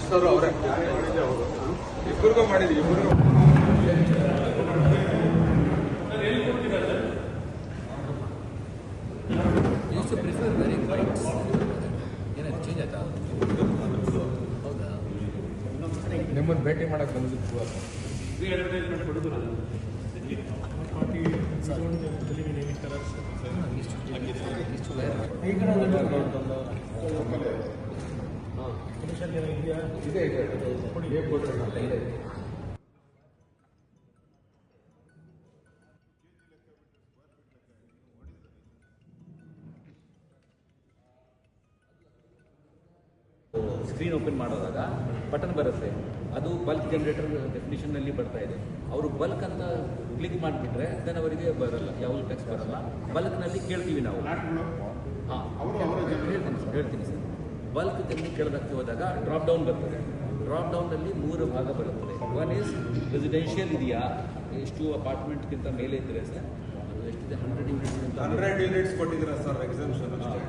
Sir ಅವರೇ ಇಬ್ಬರಿಗೂ ಮಾಡಿದ್ವಿ ಇಬ್ಬರಿಗೂ use to prefer very bites ಏನಾದ್ರು ಚೇಂಜ್ ಆಯ್ತಾ ಹೌದಾ ನಿಮ್ಮನ್ನು ಭೇಟಿ ಮಾಡಕ್ಕೆ ಬಂದಿದ್ದು ಅಡ್ವರ್ಟೈಸ್ಮೆಂಟ್ ಕೊಡೋದು ಇಷ್ಟು ವೇರ್ ಇದೆ ಇದೆ ಸ್ಕ್ರೀನ್ ಓಪನ್ ಮಾಡೋದಾಗ ಬಟನ್ ಬರುತ್ತೆ, ಅದು ಬಲ್ಕ್ ಜನರೇಟರ್ ಡೆಫಿನಿಷನ್ನಲ್ಲಿ ಬರ್ತಾ ಇದೆ. ಅವರು ಬಲ್ಕ್ ಅಂತ ಕ್ಲಿಕ್ ಮಾಡಿಬಿಟ್ರೆ ದೆನ್ ಅವರಿಗೆ ಬರಲ್ಲ, ಯಾವ ಟೆಕ್ಸ್ಟ್ ಬರಲ್ಲ. ಬಲ್ಕ್ನಲ್ಲಿ ಕೇಳ್ತೀವಿ ನಾವು. ಹಾಂ ಹೇಳ್ತೀನಿ ಸರ್. ಬಲ್ಕ್ದಲ್ಲಿ ಕೇಳೋದಕ್ಕೆ ಹೋದಾಗ ಡ್ರಾಪ್ ಡೌನ್ ಬರ್ತದೆ. ಡ್ರಾಪ್ ಡೌನಲ್ಲಿ 3 ಭಾಗ ಬರುತ್ತದೆ. ಒನ್ ಈಸ್ ರೆಸಿಡೆನ್ಷಿಯಲ್ ಇದೆಯಾ, ಎಷ್ಟು ಅಪಾರ್ಟ್ಮೆಂಟ್ಗಿಂತ ಮೇಲೆ ಇದ್ದರೆ ಸರ್, ಅದು ಎಷ್ಟಿದೆ 100 ಯೂನಿಟ್ಸ್ ಯೂನಿಟ್ಸ್ ಕೊಟ್ಟಿದ್ದೀರಾ ಸರ್ ಎಕ್ಸಾಮ್ಷನ್ ಅಷ್ಟೇ.